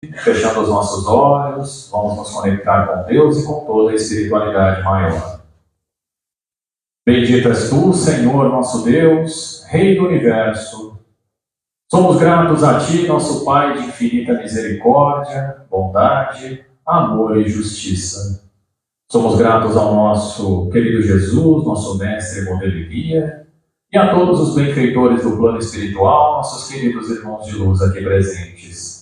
Fechando os nossos olhos, vamos nos conectar com Deus e com toda a espiritualidade maior. Bendito és tu, Senhor nosso Deus, Rei do Universo. Somos gratos a ti, nosso Pai de infinita misericórdia, bondade, amor e justiça. Somos gratos ao nosso querido Jesus, nosso mestre, modelo e guia, e a todos os benfeitores do plano espiritual, nossos queridos irmãos de luz aqui presentes.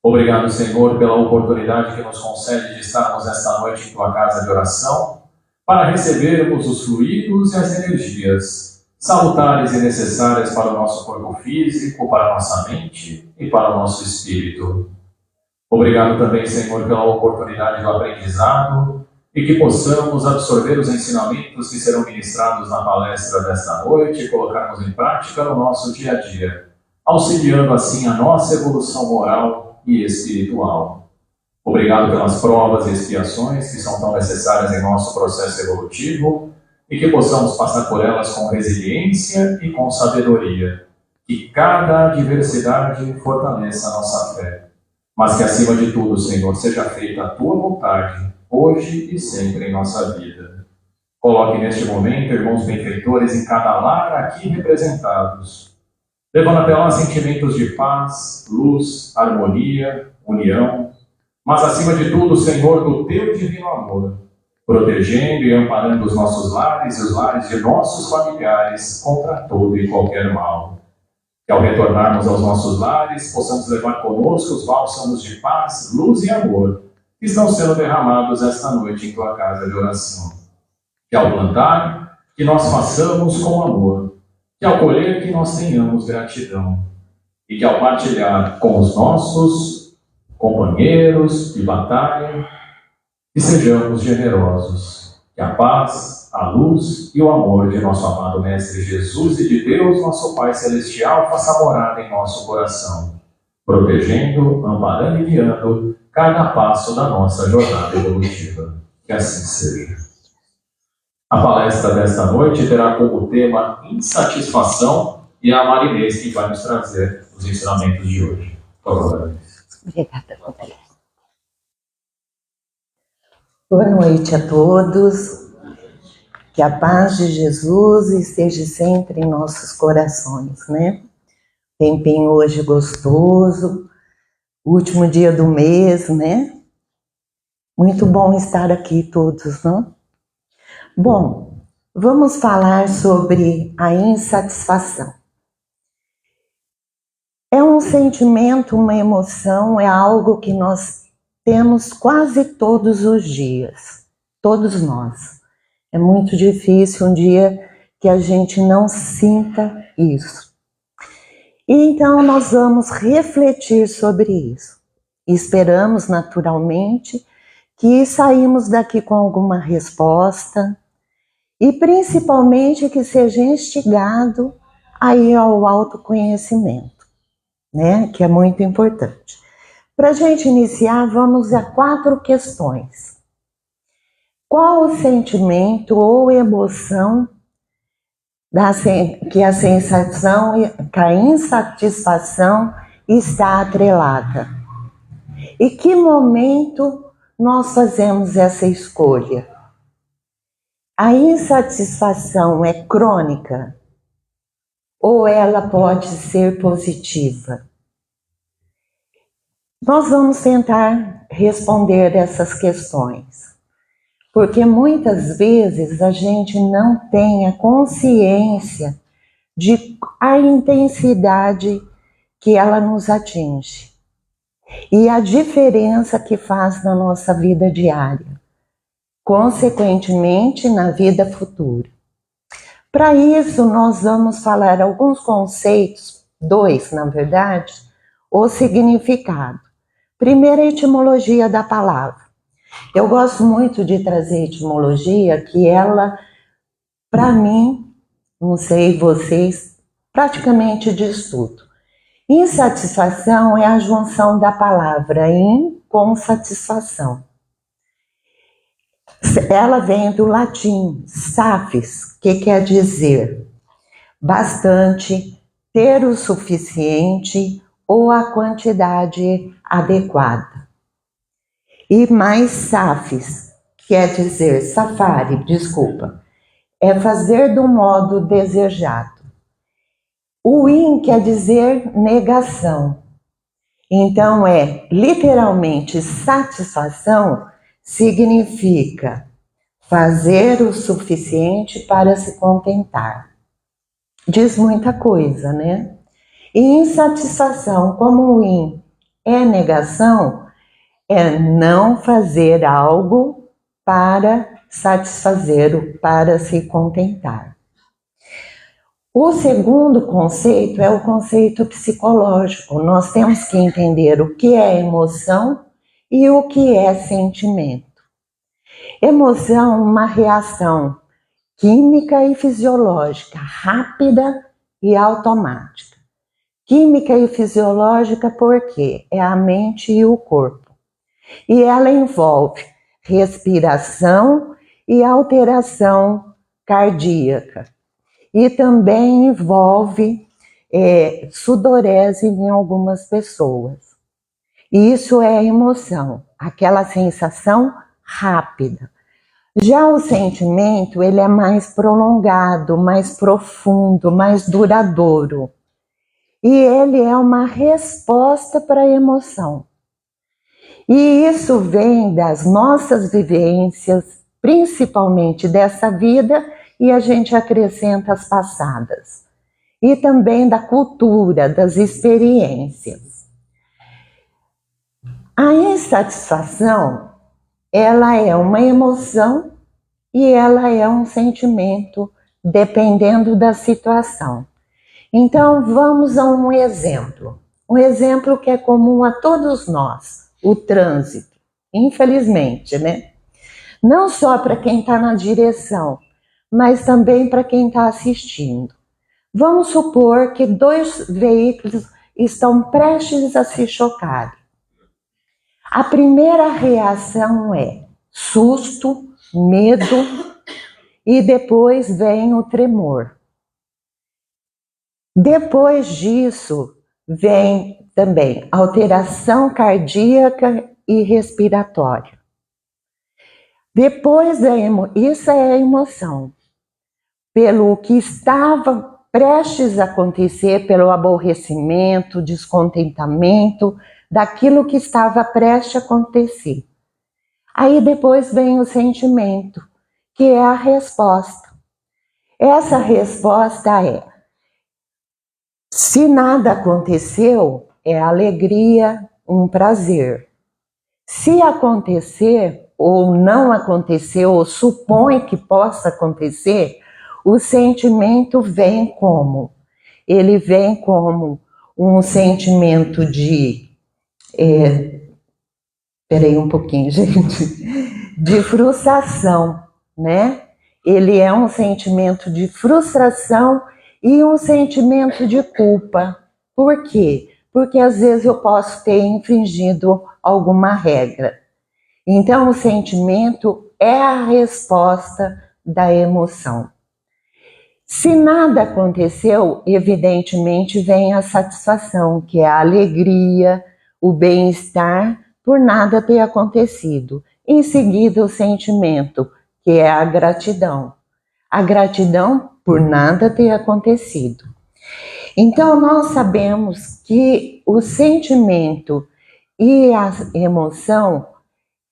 Obrigado, Senhor, pela oportunidade que nos concede de estarmos esta noite em tua casa de oração, para recebermos os fluidos e as energias salutares e necessárias para o nosso corpo físico, para a nossa mente e para o nosso espírito. Obrigado também, Senhor, pela oportunidade do aprendizado e que possamos absorver os ensinamentos que serão ministrados na palestra desta noite e colocarmos em prática no nosso dia a dia, auxiliando assim a nossa evolução moral e espiritual. Obrigado pelas provas e expiações que são tão necessárias em nosso processo evolutivo e que possamos passar por elas com resiliência e com sabedoria. Que cada adversidade fortaleça a nossa fé. Mas que, acima de tudo, Senhor, seja feita a tua vontade, hoje e sempre em nossa vida. Coloque neste momento, irmãos benfeitores, em cada lar aqui representados, levando até lá sentimentos de paz, luz, harmonia, união, mas acima de tudo, Senhor, do teu divino amor, protegendo e amparando os nossos lares e os lares de nossos familiares contra todo e qualquer mal. Que ao retornarmos aos nossos lares, possamos levar conosco os bálsamos de paz, luz e amor que estão sendo derramados esta noite em tua casa de oração. Que ao plantar, que nós façamos com amor. Que ao colher, que nós tenhamos gratidão. E que ao partilhar com os nossos companheiros de batalha, que sejamos generosos. Que a paz, a luz e o amor de nosso amado Mestre Jesus e de Deus, nosso Pai Celestial, faça morada em nosso coração, protegendo, amparando e guiando cada passo da nossa jornada evolutiva. Que assim seja. A palestra desta noite terá como tema insatisfação e a Marinês que vai nos trazer os ensinamentos de hoje. Por favor. Obrigada, Roberto. Boa noite a todos. Que a paz de Jesus esteja sempre em nossos corações, né? Tempinho hoje gostoso, último dia do mês, né? Muito bom estar aqui todos, não? Bom, vamos falar sobre a insatisfação. É um sentimento, uma emoção, é algo que nós temos quase todos os dias, todos nós. É muito difícil um dia que a gente não sinta isso. E então nós vamos refletir sobre isso. Esperamos naturalmente que saímos daqui com alguma resposta e principalmente que seja instigado aí ao autoconhecimento, né? Que é muito importante. Para a gente iniciar, vamos a 4 questões. Qual o sentimento ou emoção que a sensação, que a insatisfação está atrelada? E que momento nós fazemos essa escolha? A insatisfação é crônica ou ela pode ser positiva? Nós vamos tentar responder essas questões, porque muitas vezes a gente não tem a consciência de a intensidade que ela nos atinge e a diferença que faz na nossa vida diária, consequentemente na vida futura. Para isso, nós vamos falar alguns conceitos, 2 na verdade, o significado. Primeiro, a etimologia da palavra. Eu gosto muito de trazer etimologia, que ela, para mim, não sei vocês, praticamente diz tudo. Insatisfação é a junção da palavra in com satisfação. Ela vem do latim, satis, que quer dizer bastante, ter o suficiente ou a quantidade adequada. E mais safis, quer dizer, safari, desculpa, é fazer do modo desejado. O in quer dizer negação. Então literalmente satisfação significa fazer o suficiente para se contentar. Diz muita coisa, né? E insatisfação, como o in é negação, é não fazer algo para satisfazer, para se contentar. O segundo conceito é o conceito psicológico. Nós temos que entender o que é emoção e o que é sentimento. Emoção é uma reação química e fisiológica, rápida e automática. Química e fisiológica porque é a mente e o corpo. E ela envolve respiração e alteração cardíaca. E também envolve sudorese em algumas pessoas. E isso é emoção, aquela sensação rápida. Já o sentimento, ele é mais prolongado, mais profundo, mais duradouro. E ele é uma resposta para a emoção. E isso vem das nossas vivências, principalmente dessa vida, e a gente acrescenta as passadas. E também da cultura, das experiências. A insatisfação, ela é uma emoção e ela é um sentimento, dependendo da situação. Então, vamos a um exemplo. Um exemplo que é comum a todos nós, o trânsito. Infelizmente, né? Não só para quem está na direção, mas também para quem está assistindo. Vamos supor que 2 veículos estão prestes a se chocar. A primeira reação é susto, medo e depois vem o tremor. Depois disso vem também alteração cardíaca e respiratória. Depois isso é a emoção. Pelo que estava prestes a acontecer, pelo aborrecimento, descontentamento, daquilo que estava prestes a acontecer. Aí depois vem o sentimento, que é a resposta. Essa resposta se nada aconteceu, é alegria, um prazer. Se acontecer, ou não aconteceu, ou supõe que possa acontecer, o sentimento vem como? Ele vem como um sentimento de... Esperei um pouquinho, gente. De frustração, né? Ele é um sentimento de frustração e um sentimento de culpa. Por quê? Porque às vezes eu posso ter infringido alguma regra. Então, o sentimento é a resposta da emoção. Se nada aconteceu, evidentemente vem a satisfação, que é a alegria, o bem-estar por nada ter acontecido. Em seguida, o sentimento, que é a gratidão. A gratidão por nada ter acontecido. Então, nós sabemos que o sentimento e a emoção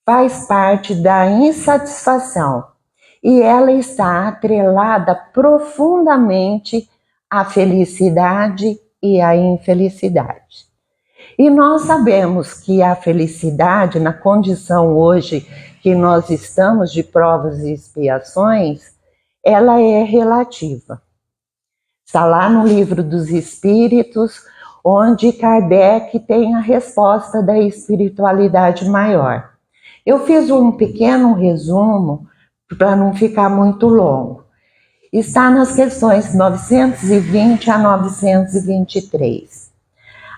faz parte da insatisfação e ela está atrelada profundamente à felicidade e à infelicidade. E nós sabemos que a felicidade, na condição hoje que nós estamos de provas e expiações, ela é relativa. Está lá no Livro dos Espíritos, onde Kardec tem a resposta da espiritualidade maior. Eu fiz um pequeno resumo para não ficar muito longo. Está nas questões 920 a 923.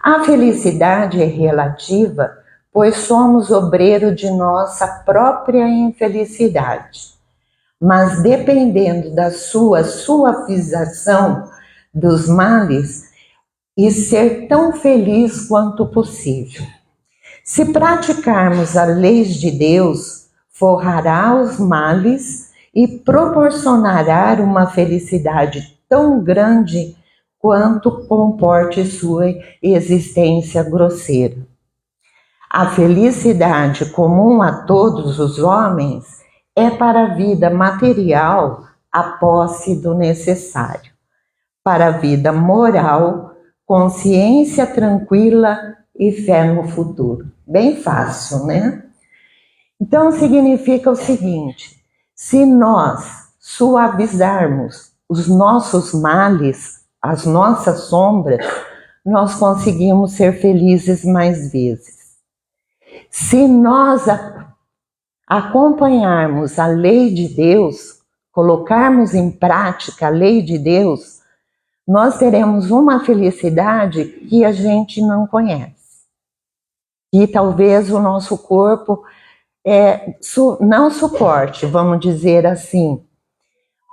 A felicidade é relativa, pois somos obreiro de nossa própria infelicidade. Mas dependendo da sua suavização dos males, e ser tão feliz quanto possível. Se praticarmos as leis de Deus, forrará os males e proporcionará uma felicidade tão grande quanto comporte sua existência grosseira. A felicidade comum a todos os homens é para a vida material a posse do necessário. Para a vida moral, consciência tranquila e fé no futuro. Bem fácil, né? Então significa o seguinte: se nós suavizarmos os nossos males, as nossas sombras, nós conseguimos ser felizes mais vezes. Se nós acompanharmos a lei de Deus, colocarmos em prática a lei de Deus, nós teremos uma felicidade que a gente não conhece. E talvez o nosso corpo não suporte, vamos dizer assim.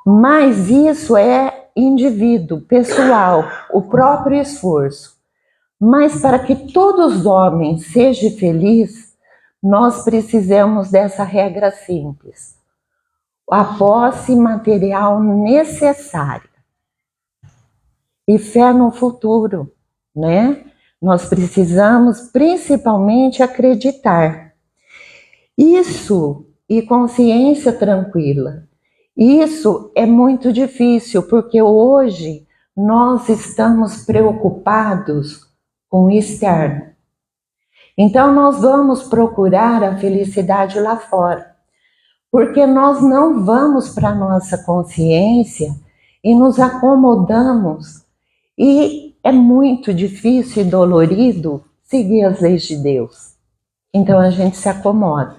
Mas isso é indivíduo, pessoal, o próprio esforço. Mas para que todos os homens sejam felizes, nós precisamos dessa regra simples: a posse material necessária e fé no futuro, né? Nós precisamos principalmente acreditar. Isso e consciência tranquila. Isso é muito difícil, porque hoje nós estamos preocupados com o externo. Então nós vamos procurar a felicidade lá fora, porque nós não vamos para a nossa consciência e nos acomodamos, e é muito difícil e dolorido seguir as leis de Deus. Então a gente se acomoda.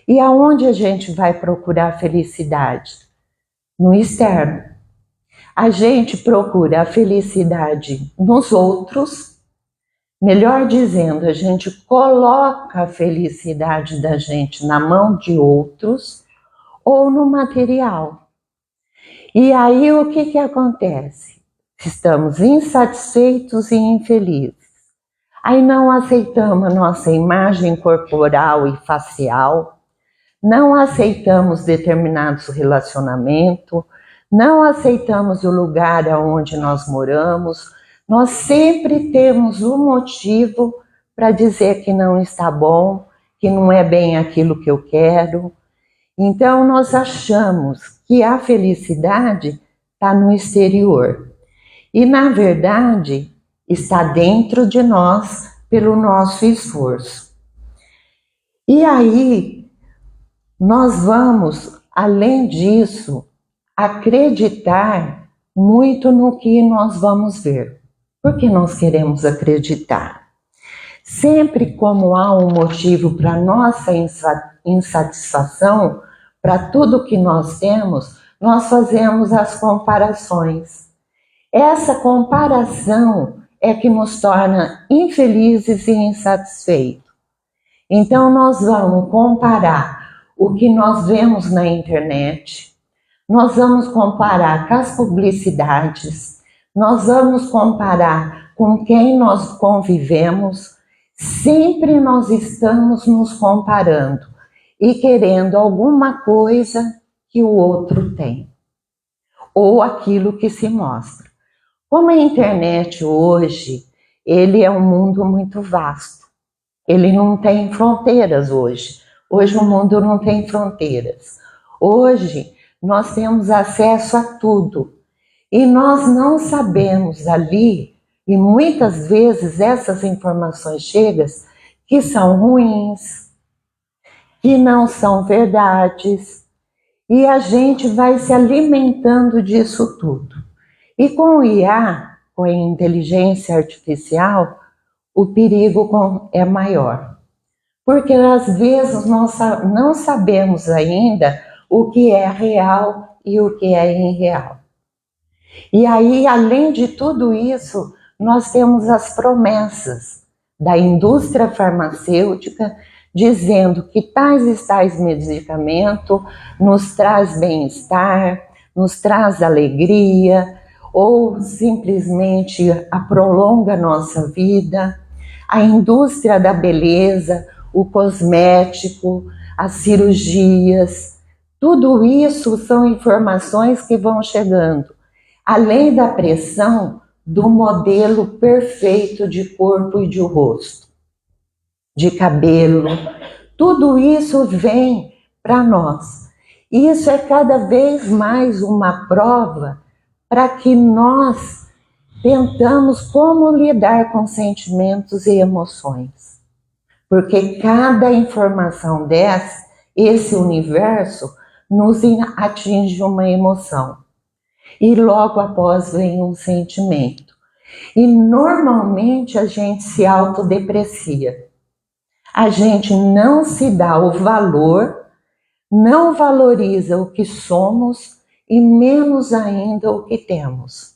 E aonde a gente vai procurar felicidade? No externo. A gente procura a felicidade nos outros, melhor dizendo, a gente coloca a felicidade da gente na mão de outros ou no material. E aí o que acontece? Estamos insatisfeitos e infelizes. Aí não aceitamos a nossa imagem corporal e facial, não aceitamos determinados relacionamentos, não aceitamos o lugar onde nós moramos. Nós sempre temos um motivo para dizer que não está bom, que não é bem aquilo que eu quero. Então nós achamos que a felicidade está no exterior. E na verdade está dentro de nós pelo nosso esforço. E aí nós vamos, além disso, acreditar muito no que nós vamos ver. Por que nós queremos acreditar? Sempre como há um motivo para nossa insatisfação, para tudo que nós temos, nós fazemos as comparações. Essa comparação é que nos torna infelizes e insatisfeitos. Então nós vamos comparar o que nós vemos na internet, nós vamos comparar com as publicidades, nós vamos comparar com quem nós convivemos. Sempre nós estamos nos comparando e querendo alguma coisa que o outro tem, ou aquilo que se mostra. Como a internet hoje, ele é um mundo muito vasto. Ele não tem fronteiras hoje. Hoje o mundo não tem fronteiras. Hoje nós temos acesso a tudo. E nós não sabemos ali, e muitas vezes essas informações chegam que são ruins, que não são verdades, e a gente vai se alimentando disso tudo. E com o IA, com a inteligência artificial, o perigo é maior. Porque às vezes nós não sabemos ainda o que é real e o que é irreal. E aí, além de tudo isso, nós temos as promessas da indústria farmacêutica dizendo que tais e tais medicamentos nos traz bem-estar, nos traz alegria, ou simplesmente prolonga a nossa vida. A indústria da beleza, o cosmético, as cirurgias, tudo isso são informações que vão chegando, além da pressão do modelo perfeito de corpo e de rosto, de cabelo. Tudo isso vem para nós. Isso é cada vez mais uma prova para que nós tentamos como lidar com sentimentos e emoções. Porque cada informação dessa, esse universo, nos atinge uma emoção. E logo após vem um sentimento. E normalmente a gente se autodeprecia. A gente não se dá o valor, não valoriza o que somos e menos ainda o que temos.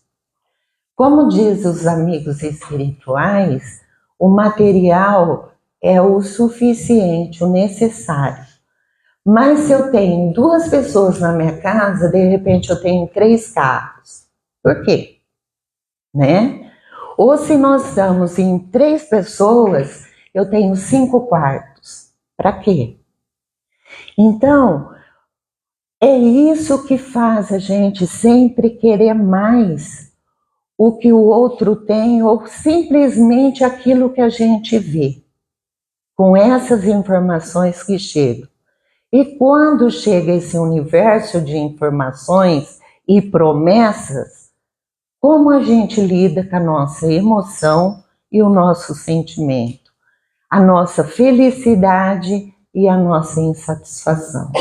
Como diz os amigos espirituais, o material é o suficiente, o necessário. Mas se eu tenho 2 pessoas na minha casa, de repente eu tenho 3 carros. Por quê? Né? Ou se nós estamos em 3 pessoas, eu tenho 5 quartos. Para quê? Então, é isso que faz a gente sempre querer mais o que o outro tem ou simplesmente aquilo que a gente vê, com essas informações que chegam. E quando chega esse universo de informações e promessas, como a gente lida com a nossa emoção e o nosso sentimento, a nossa felicidade e a nossa insatisfação.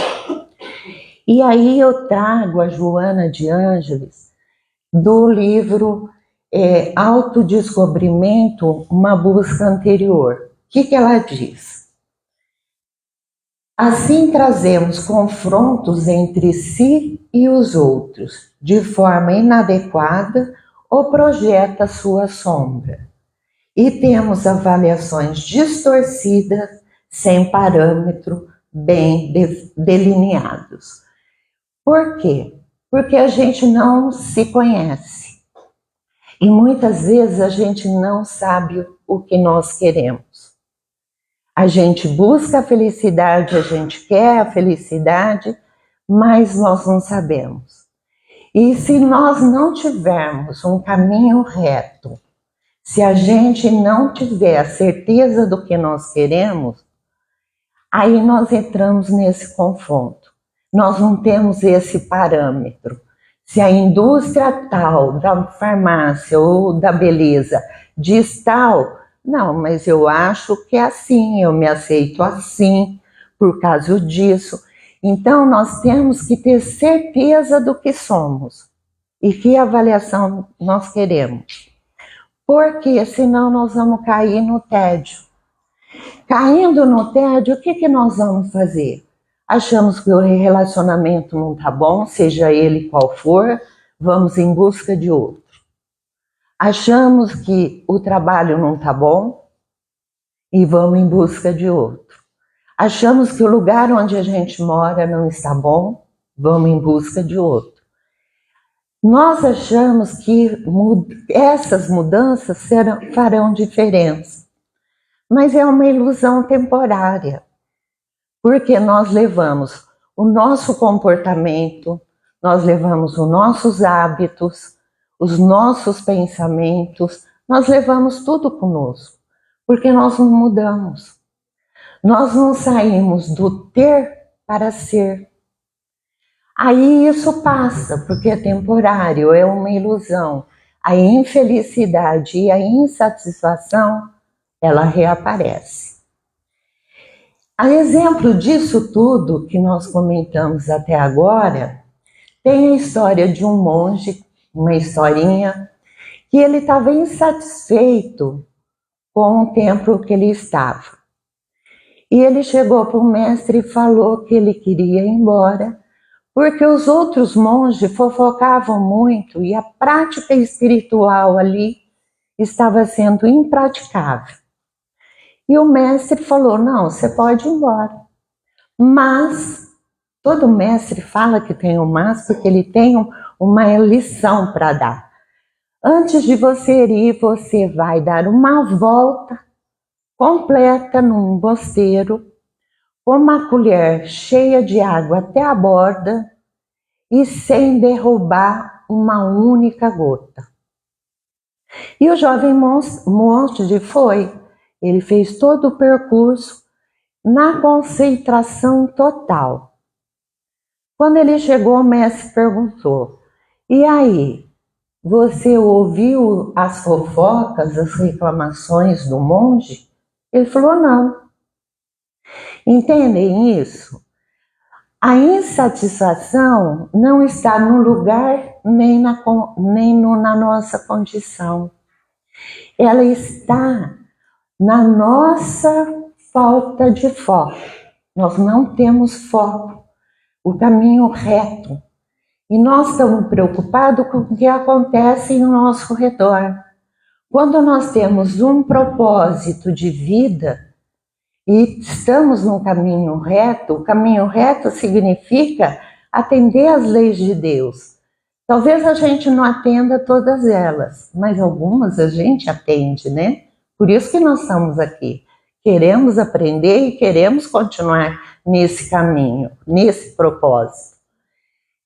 E aí eu trago a Joana de Ângeles do livro Autodescobrimento, uma busca anterior. O que ela diz? Assim trazemos confrontos entre si e os outros, de forma inadequada ou projeta sua sombra. E temos avaliações distorcidas, sem parâmetro, bem delineados. Por quê? Porque a gente não se conhece. E muitas vezes a gente não sabe o que nós queremos. A gente busca a felicidade, a gente quer a felicidade, mas nós não sabemos. E se nós não tivermos um caminho reto, se a gente não tiver a certeza do que nós queremos, aí nós entramos nesse confronto. Nós não temos esse parâmetro. Se a indústria tal, da farmácia ou da beleza diz tal, não, mas eu acho que é assim, eu me aceito assim, por causa disso. Então, nós temos que ter certeza do que somos e que avaliação nós queremos. Porque senão nós vamos cair no tédio. Caindo no tédio, o que nós vamos fazer? Achamos que o relacionamento não está bom, seja ele qual for, vamos em busca de outro. Achamos que o trabalho não está bom e vamos em busca de outro. Achamos que o lugar onde a gente mora não está bom, vamos em busca de outro. Nós achamos que essas mudanças farão diferença, mas é uma ilusão temporária, porque nós levamos o nosso comportamento, nós levamos os nossos hábitos, os nossos pensamentos, nós levamos tudo conosco, porque nós não mudamos. Nós não saímos do ter para ser. Aí isso passa, porque é temporário, é uma ilusão. A infelicidade e a insatisfação, ela reaparece. A exemplo disso tudo que nós comentamos até agora, tem a história de um monge, uma historinha, que ele estava insatisfeito com o templo que ele estava. E ele chegou para o mestre e falou que ele queria ir embora, porque os outros monges fofocavam muito e a prática espiritual ali estava sendo impraticável. E o mestre falou, não, você pode ir embora. Mas, todo mestre fala que tem um mas porque ele tem uma lição para dar. Antes de você ir, você vai dar uma volta completa num mosteiro, com uma colher cheia de água até a borda e sem derrubar uma única gota. E o jovem monge foi. Ele fez todo o percurso na concentração total. Quando ele chegou, o mestre perguntou: e aí, você ouviu as fofocas, as reclamações do monge? Ele falou: não. Entendem isso? A insatisfação não está no lugar nem na nossa condição. Ela está na nossa falta de foco. Nós não temos foco, o caminho reto. E nós estamos preocupados com o que acontece ao nosso redor. Quando nós temos um propósito de vida e estamos no caminho reto, o caminho reto significa atender às leis de Deus. Talvez a gente não atenda todas elas, mas algumas a gente atende, né? Por isso que nós estamos aqui. Queremos aprender e queremos continuar nesse caminho, nesse propósito.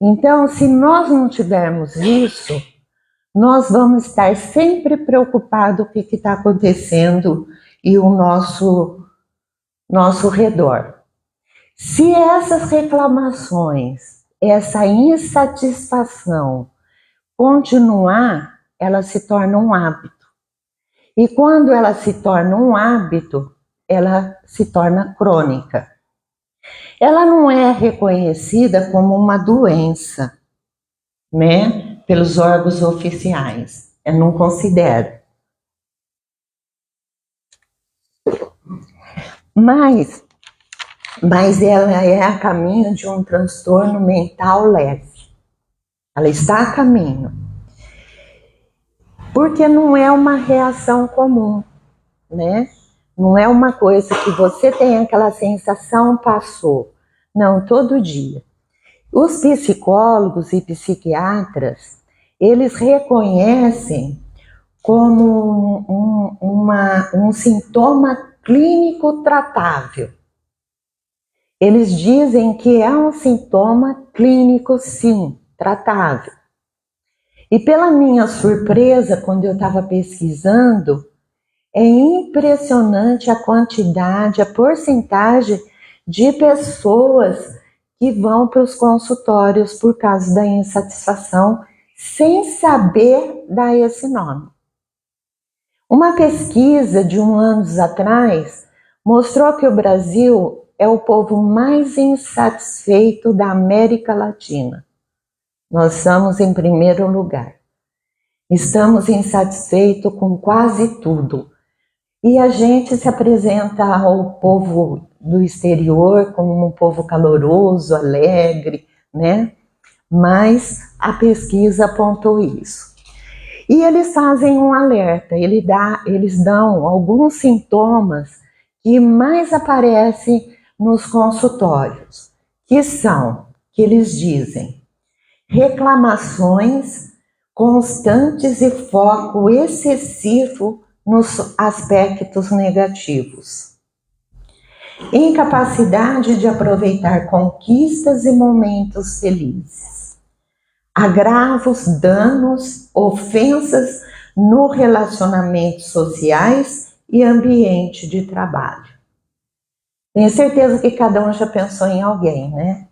Então, se nós não tivermos isso, nós vamos estar sempre preocupados com o que está acontecendo e o nosso redor. Se essas reclamações, essa insatisfação continuar, ela se torna um hábito. E quando ela se torna um hábito, ela se torna crônica. Ela não é reconhecida como uma doença, né, pelos órgãos oficiais. Eu não considero. Mas ela é a caminho de um transtorno mental leve. Ela está a caminho. Porque não é uma reação comum, né? Não é uma coisa que você tem aquela sensação, passou. Não, todo dia. Os psicólogos e psiquiatras, eles reconhecem como um sintoma clínico tratável. Eles dizem que é um sintoma clínico, sim, tratável. E pela minha surpresa, quando eu estava pesquisando, é impressionante a quantidade, a porcentagem de pessoas que vão para os consultórios por causa da insatisfação, sem saber dar esse nome. Uma pesquisa de anos atrás mostrou que o Brasil é o povo mais insatisfeito da América Latina. Nós estamos em primeiro lugar. Estamos insatisfeitos com quase tudo. E a gente se apresenta ao povo do exterior como um povo caloroso, alegre, né? Mas a pesquisa apontou isso. E eles fazem um alerta, eles dão alguns sintomas que mais aparecem nos consultórios, que eles dizem, reclamações constantes e foco excessivo nos aspectos negativos. Incapacidade de aproveitar conquistas e momentos felizes. Agravos, danos, ofensas no relacionamentos sociais e ambiente de trabalho. Tenho certeza que cada um já pensou em alguém, né?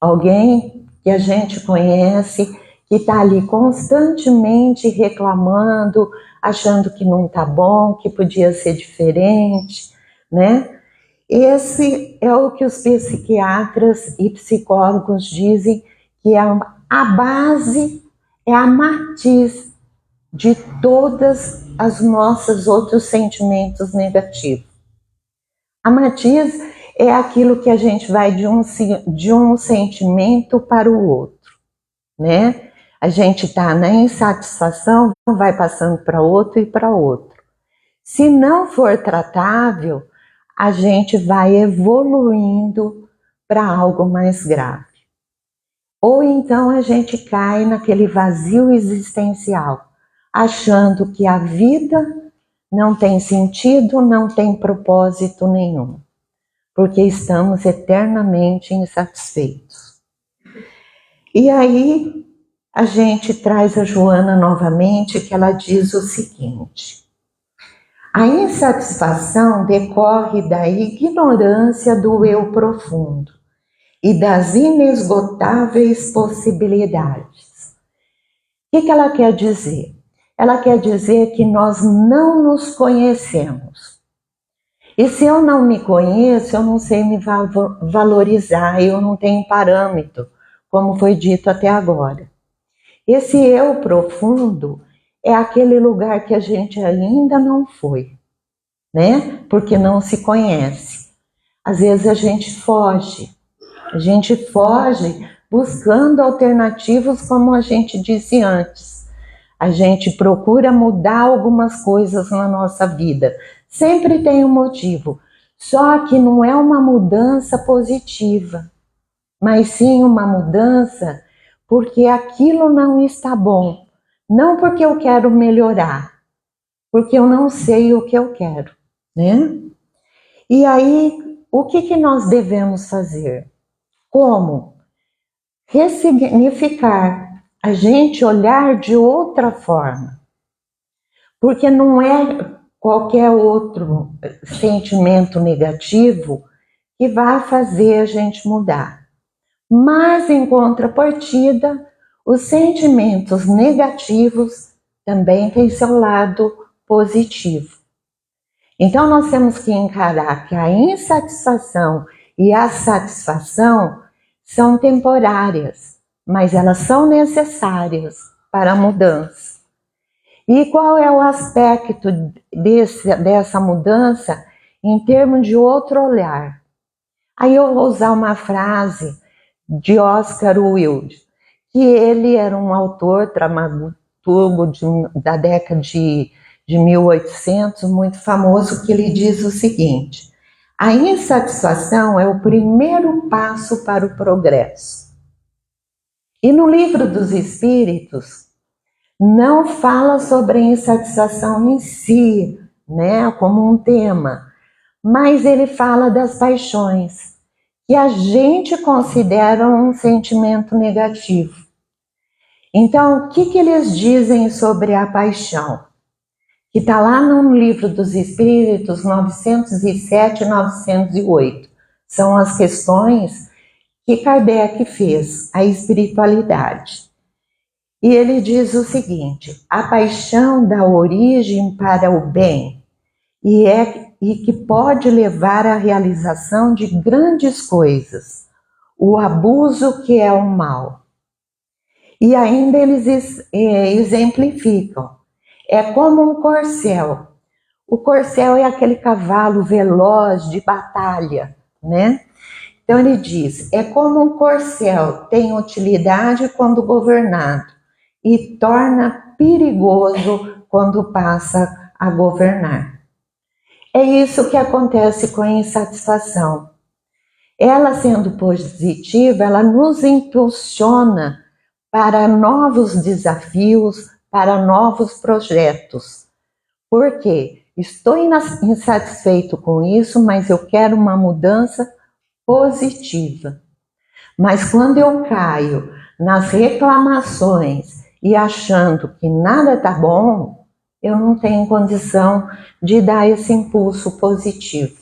Alguém que a gente conhece, que está ali constantemente reclamando, achando que não está bom, que podia ser diferente, né? Esse é o que os psiquiatras e psicólogos dizem que é a base, é a matriz de todas as nossos outros sentimentos negativos. A matriz é aquilo que a gente vai de um sentimento para o outro, né? A gente está na insatisfação, vai passando para outro e para outro. Se não for tratável, a gente vai evoluindo para algo mais grave. Ou então a gente cai naquele vazio existencial, achando que a vida não tem sentido, não tem propósito nenhum, porque estamos eternamente insatisfeitos. E aí a gente traz a Joana novamente, que ela diz o seguinte: a insatisfação decorre da ignorância do eu profundo e das inesgotáveis possibilidades. O que ela quer dizer? Ela quer dizer que nós não nos conhecemos. E se eu não me conheço, eu não sei me valorizar, eu não tenho parâmetro, como foi dito até agora. Esse eu profundo é aquele lugar que a gente ainda não foi, né? Porque não se conhece. Às vezes a gente foge buscando alternativas, como a gente disse antes. A gente procura mudar algumas coisas na nossa vida. Sempre tem um motivo. Só que não é uma mudança positiva, mas sim uma mudança porque aquilo não está bom. Não porque eu quero melhorar, porque eu não sei o que eu quero, né? E aí, o que nós devemos fazer? Como? Ressignificar, a gente olhar de outra forma. Porque não é qualquer outro sentimento negativo que vai fazer a gente mudar. Mas, em contrapartida, os sentimentos negativos também têm seu lado positivo. Então, nós temos que encarar que a insatisfação e a satisfação são temporárias, mas elas são necessárias para a mudança. E qual é o aspecto dessa mudança em termos de outro olhar? Aí eu vou usar uma frase de Oscar Wilde, que ele era um autor dramaturgo da década de 1800, muito famoso, que ele diz o seguinte: a insatisfação é o primeiro passo para o progresso. E no Livro dos Espíritos, não fala sobre a insatisfação em si, né, como um tema, mas ele fala das paixões, que a gente considera um sentimento negativo. Então, o que eles dizem sobre a paixão? Que está lá no Livro dos Espíritos, 907 e 908. São as questões que Kardec fez, a espiritualidade. E ele diz o seguinte: a paixão dá origem para o bem e que pode levar à realização de grandes coisas, o abuso que é o mal. E ainda eles exemplificam. É como um corcel. O corcel é aquele cavalo veloz de batalha, né? Então ele diz, é como um corcel, tem utilidade quando governado e torna perigoso quando passa a governar. É isso que acontece com a insatisfação. Ela, sendo positiva, ela nos impulsiona para novos desafios, para novos projetos. Por quê? Estou insatisfeito com isso, mas eu quero uma mudança positiva. Mas quando eu caio nas reclamações e achando que nada está bom, eu não tenho condição de dar esse impulso positivo.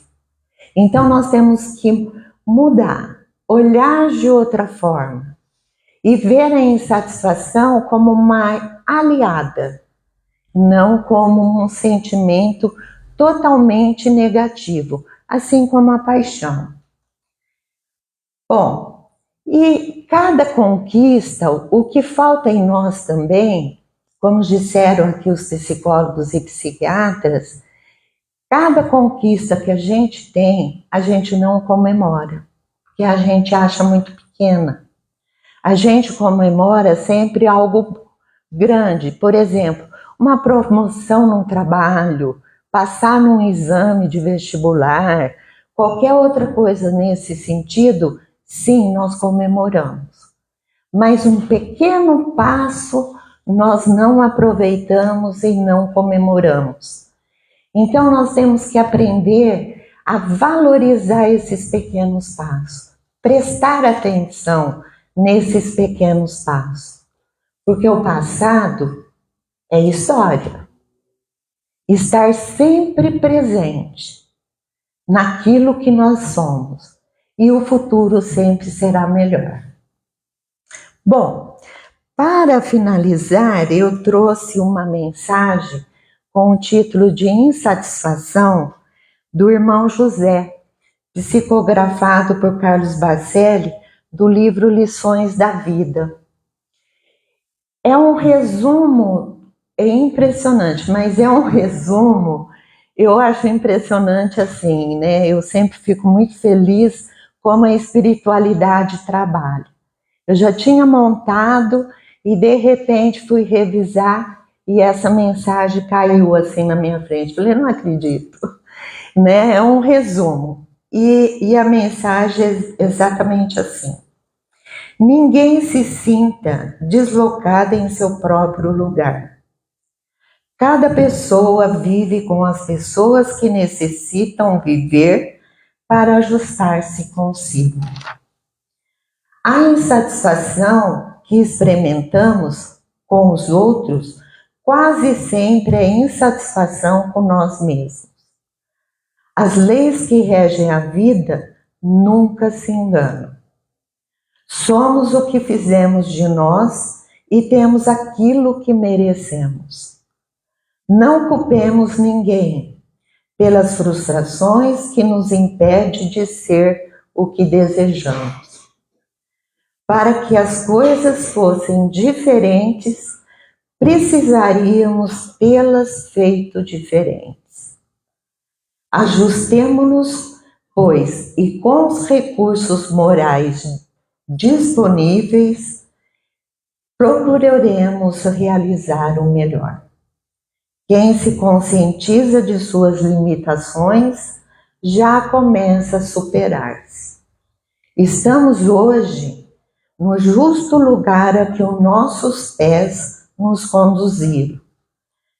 Então nós temos que mudar, olhar de outra forma e ver a insatisfação como uma aliada, não como um sentimento totalmente negativo, assim como a paixão. Bom, e cada conquista, o que falta em nós também, como disseram aqui os psicólogos e psiquiatras, cada conquista que a gente tem, a gente não comemora, porque a gente acha muito pequena. A gente comemora sempre algo grande, por exemplo, uma promoção num trabalho, passar num exame de vestibular, qualquer outra coisa nesse sentido, sim, nós comemoramos. Mas um pequeno passo nós não aproveitamos e não comemoramos. Então nós temos que aprender a valorizar esses pequenos passos, prestar atenção nesses pequenos passos, porque o passado é história. Estar sempre presente naquilo que nós somos e o futuro sempre será melhor. Bom, para finalizar, eu trouxe uma mensagem com o título de Insatisfação do irmão José, psicografado por Carlos Bacelli, do livro Lições da Vida. É um resumo, é impressionante, mas é um resumo, eu acho impressionante assim, né? Eu sempre fico muito feliz como a espiritualidade trabalha. Eu já tinha montado e de repente fui revisar e essa mensagem caiu assim na minha frente. Falei, não acredito, né? É um resumo. E a mensagem é exatamente assim. Ninguém se sinta deslocada em seu próprio lugar. Cada pessoa vive com as pessoas que necessitam viver para ajustar-se consigo. A insatisfação que experimentamos com os outros quase sempre é insatisfação com nós mesmos. As leis que regem a vida nunca se enganam. Somos o que fizemos de nós e temos aquilo que merecemos. Não culpemos ninguém pelas frustrações que nos impedem de ser o que desejamos. Para que as coisas fossem diferentes, precisaríamos tê-las feito diferentes. Ajustemo-nos, pois, e com os recursos morais disponíveis, procuraremos realizar o melhor. Quem se conscientiza de suas limitações já começa a superar-se. Estamos hoje no justo lugar a que os nossos pés nos conduziram,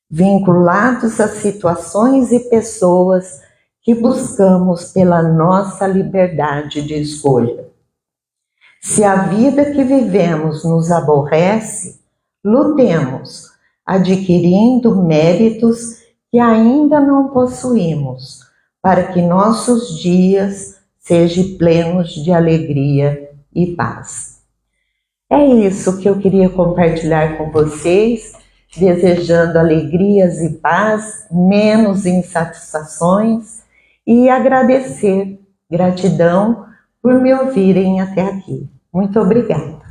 vinculados a situações e pessoas que buscamos pela nossa liberdade de escolha. Se a vida que vivemos nos aborrece, lutemos, adquirindo méritos que ainda não possuímos, para que nossos dias sejam plenos de alegria e paz. É isso que eu queria compartilhar com vocês, desejando alegrias e paz, menos insatisfações e agradecer, gratidão por me ouvirem até aqui. Muito obrigada.